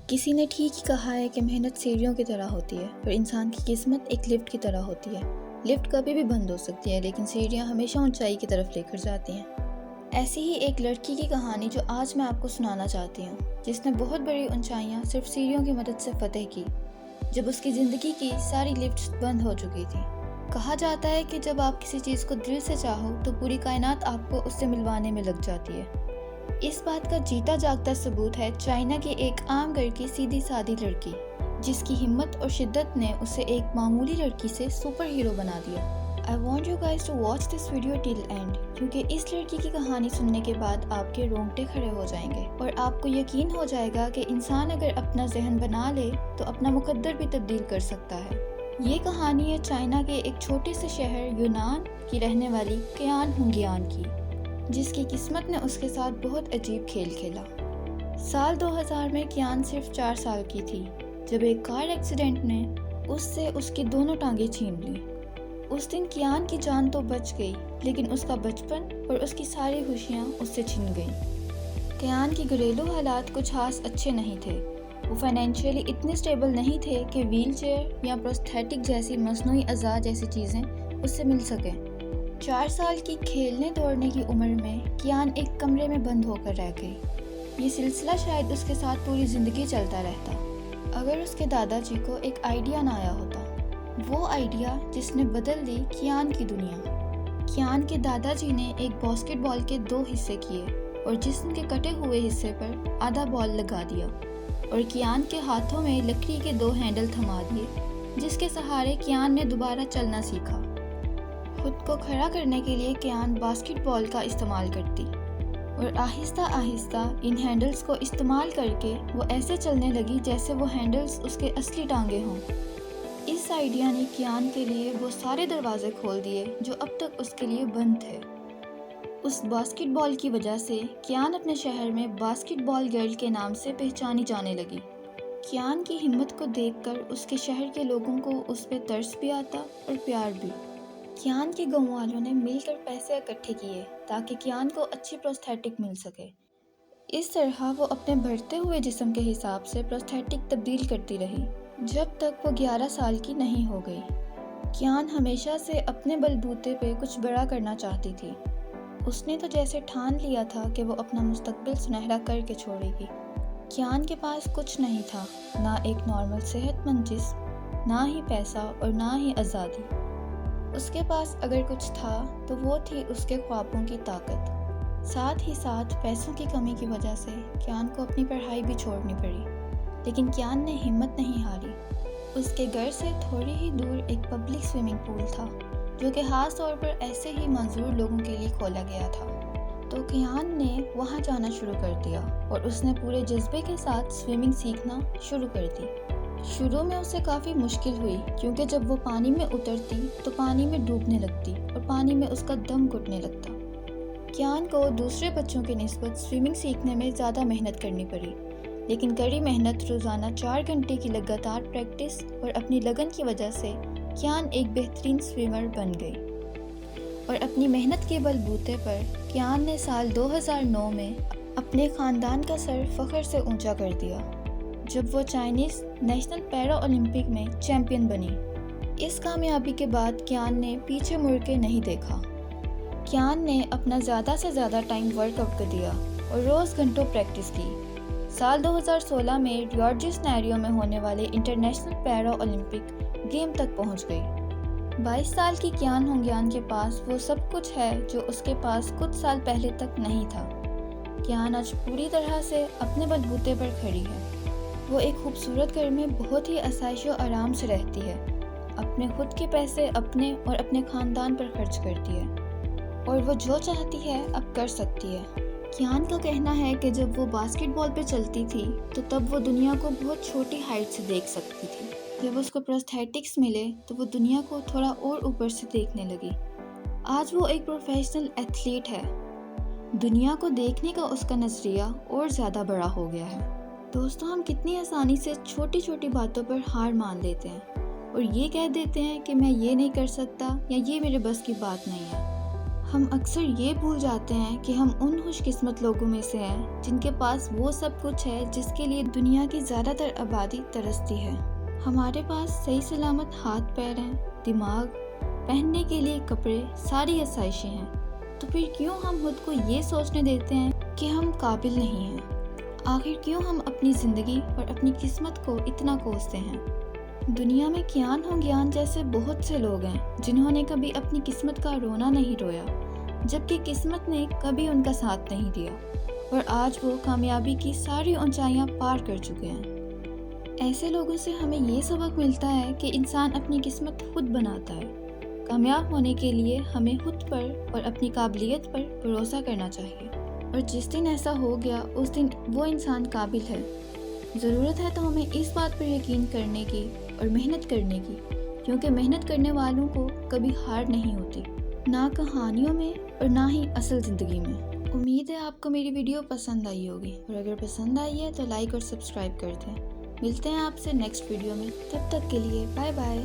کسی نے ٹھیک ہی کہا ہے کہ محنت سیڑھیوں کی طرح ہوتی ہے اور انسان کی قسمت ایک لفٹ کی طرح ہوتی ہے۔ لفٹ کبھی بھی بند ہو سکتی ہے لیکن سیڑھیاں ہمیشہ اونچائی کی طرف لے کر جاتی ہیں۔ ایسی ہی ایک لڑکی کی کہانی جو آج میں آپ کو سنانا چاہتی ہوں، جس نے بہت بڑی اونچائیاں صرف سیڑھیوں کی مدد سے فتح کی، جب اس کی زندگی کی ساری لفٹس بند ہو چکی تھی۔ کہا جاتا ہے کہ جب آپ کسی چیز کو دل سے چاہو تو پوری کائنات آپ کو اس سے ملوانے میں لگ جاتی ہے۔ اس بات کا جیتا جاگتا ثبوت ہے چائنا کی ایک عام گھر کی سیدھی سادھی لڑکی، جس کی ہمت اور شدت نے اسے ایک معمولی لڑکی سے سپر ہیرو بنا دیا۔ I want you guys to watch this video till end، کیونکہ اس لڑکی کی کہانی سننے کے بعد آپ کے رونگٹے کھڑے ہو جائیں گے اور آپ کو یقین ہو جائے گا کہ انسان اگر اپنا ذہن بنا لے تو اپنا مقدر بھی تبدیل کر سکتا ہے۔ یہ کہانی ہے چائنا کے ایک چھوٹے سے شہر یونان کی رہنے والی کیان ہونگیان کی، جس کی قسمت نے اس کے ساتھ بہت عجیب کھیل کھیلا۔ سال 2000 میں کیان صرف 4 سال کی تھی جب ایک کار ایکسیڈنٹ نے اس سے اس کی دونوں ٹانگیں چھین لیں۔ اس دن کیان کی جان تو بچ گئی لیکن اس کا بچپن اور اس کی ساری خوشیاں اس سے چھن گئیں۔ کیان کی گھریلو حالات کچھ خاص اچھے نہیں تھے۔ وہ فائنینشیلی اتنے سٹیبل نہیں تھے کہ ویل چیئر یا پروستھیٹک جیسی مصنوعی اعضاء جیسی چیزیں اس سے مل سکیں۔ 4 سال کی کھیلنے دوڑنے کی عمر میں کیان ایک کمرے میں بند ہو کر رہ گئی۔ یہ سلسلہ شاید اس کے ساتھ پوری زندگی چلتا رہتا اگر اس کے دادا جی کو ایک آئیڈیا نہ آیا ہوتا، وہ آئیڈیا جس نے بدل دی کیان کی دنیا۔ کیان کے دادا جی نے ایک باسکٹ بال کے 2 حصے کیے اور جسم کے کٹے ہوئے حصے پر آدھا بال لگا دیا اور کیان کے ہاتھوں میں لکڑی کے 2 ہینڈل تھما دیے، جس کے سہارے کیان نے دوبارہ چلنا سیکھا۔ خود کو کھڑا کرنے کے لیے کیان باسکٹ بال کا استعمال کرتی اور آہستہ آہستہ ان ہینڈلز کو استعمال کر کے وہ ایسے چلنے لگی جیسے وہ ہینڈلز اس کے اصلی ٹانگیں ہوں۔ اس آئیڈیا نے کیان کے لیے وہ سارے دروازے کھول دیے جو اب تک اس کے لیے بند تھے۔ اس باسکٹ بال کی وجہ سے کیان اپنے شہر میں باسکٹ بال گرل کے نام سے پہچانی جانے لگی۔ کیان کی ہمت کو دیکھ کر اس کے شہر کے لوگوں کو اس پہ ترس بھی آتا اور پیار بھی۔ کیان کے گاؤں والوں نے مل کر پیسے اکٹھے کیے تاکہ کیان کو اچھی پروستھیٹک مل سکے۔ اس طرح وہ اپنے بڑھتے ہوئے جسم کے حساب سے پروستھیٹک تبدیل کرتی رہی جب تک وہ 11 سال کی نہیں ہو گئی۔ کیان ہمیشہ سے اپنے بلبوتے پہ کچھ بڑا کرنا چاہتی تھی۔ اس نے تو جیسے ٹھان لیا تھا کہ وہ اپنا مستقبل سنہرا کر کے چھوڑے گی۔ کیان کے پاس کچھ نہیں تھا، نہ ایک نارمل صحت مند جسم، نہ ہی پیسہ اور نہ ہی آزادی۔ اس کے پاس اگر کچھ تھا تو وہ تھی اس کے خوابوں کی طاقت۔ ساتھ ہی ساتھ پیسوں کی کمی کی وجہ سے کیان کو اپنی پڑھائی بھی چھوڑنی پڑی، لیکن کیان نے ہمت نہیں ہاری۔ اس کے گھر سے تھوڑی ہی دور ایک پبلک سوئمنگ پول تھا جو کہ خاص طور پر ایسے ہی معذور لوگوں کے لیے کھولا گیا تھا، تو کیان نے وہاں جانا شروع کر دیا اور اس نے پورے جذبے کے ساتھ سوئمنگ سیکھنا شروع کر دی۔ شروع میں اسے کافی مشکل ہوئی کیونکہ جب وہ پانی میں اترتی تو پانی میں ڈوبنے لگتی اور پانی میں اس کا دم گھٹنے لگتا۔ کیان کو دوسرے بچوں کی نسبت سوئمنگ سیکھنے میں زیادہ محنت کرنی پڑی، لیکن کڑی محنت، روزانہ 4 گھنٹے کی لگاتار پریکٹس اور اپنی لگن کی وجہ سے کیان ایک بہترین سوئمر بن گئی۔ اور اپنی محنت کے بلبوتے پر کیان نے سال 2009 میں اپنے خاندان کا سر فخر سے اونچا کر دیا جب وہ چائنیز نیشنل پیرا اولمپک میں چیمپئن بنی۔ اس کامیابی کے بعد کیان نے پیچھے مڑ کے نہیں دیکھا۔ کیان نے اپنا زیادہ سے زیادہ ٹائم ورک آؤٹ کر دیا اور روز گھنٹوں پریکٹس کی۔ سال 2016 میں ریو ڈی جنیرو میں ہونے والے انٹرنیشنل پیرا اولمپک گیم تک پہنچ گئی۔ 22 سال کی کیان ہونگیان کے پاس وہ سب کچھ ہے جو اس کے پاس کچھ سال پہلے تک نہیں تھا۔ کیان آج پوری طرح سے اپنے بلبوتے پر کھڑی ہے۔ وہ ایک خوبصورت گھر میں بہت ہی آسائش و آرام سے رہتی ہے، اپنے خود کے پیسے اپنے اور اپنے خاندان پر خرچ کرتی ہے اور وہ جو چاہتی ہے اب کر سکتی ہے۔ کیان کا کہنا ہے کہ جب وہ باسکٹ بال پہ چلتی تھی تو تب وہ دنیا کو بہت چھوٹی ہائٹ سے دیکھ سکتی تھی۔ جب اس کو پروستھیٹکس ملے تو وہ دنیا کو تھوڑا اور اوپر سے دیکھنے لگی۔ آج وہ ایک پروفیشنل ایتھلیٹ ہے۔ دنیا کو دیکھنے کا اس کا نظریہ اور زیادہ بڑا ہو گیا ہے۔ دوستوں، ہم کتنی آسانی سے چھوٹی چھوٹی باتوں پر ہار مان لیتے ہیں اور یہ کہہ دیتے ہیں کہ میں یہ نہیں کر سکتا یا یہ میرے بس کی بات نہیں ہے۔ ہم اکثر یہ بھول جاتے ہیں کہ ہم ان خوش قسمت لوگوں میں سے ہیں جن کے پاس وہ سب کچھ ہے جس کے لیے دنیا کی زیادہ تر آبادی ترستی ہے۔ ہمارے پاس صحیح سلامت ہاتھ پیر ہیں، دماغ، پہننے کے لیے کپڑے، ساری آسائشیں ہیں، تو پھر کیوں ہم خود کو یہ سوچنے دیتے ہیں کہ ہم قابل نہیں ہیں؟ آخر کیوں ہم اپنی زندگی اور اپنی قسمت کو اتنا کوستے ہیں؟ دنیا میں کیان ہو گیان جیسے بہت سے لوگ ہیں جنہوں نے کبھی اپنی قسمت کا رونا نہیں رویا، جبکہ قسمت نے کبھی ان کا ساتھ نہیں دیا، اور آج وہ کامیابی کی ساری اونچائیاں پار کر چکے ہیں۔ ایسے لوگوں سے ہمیں یہ سبق ملتا ہے کہ انسان اپنی قسمت خود بناتا ہے۔ کامیاب ہونے کے لیے ہمیں خود پر اور اپنی قابلیت پر بھروسہ کرنا چاہیے، اور جس دن ایسا ہو گیا اس دن وہ انسان قابل ہے۔ ضرورت ہے تو ہمیں اس بات پر یقین کرنے کی اور محنت کرنے کی، کیونکہ محنت کرنے والوں کو کبھی ہار نہیں ہوتی، نہ کہانیوں میں اور نہ ہی اصل زندگی میں۔ امید ہے آپ کو میری ویڈیو پسند آئی ہوگی، اور اگر پسند آئی ہے تو لائک اور سبسکرائب کر دیں۔ ملتے ہیں آپ سے نیکسٹ ویڈیو میں، تب تک کے لیے بائے بائے۔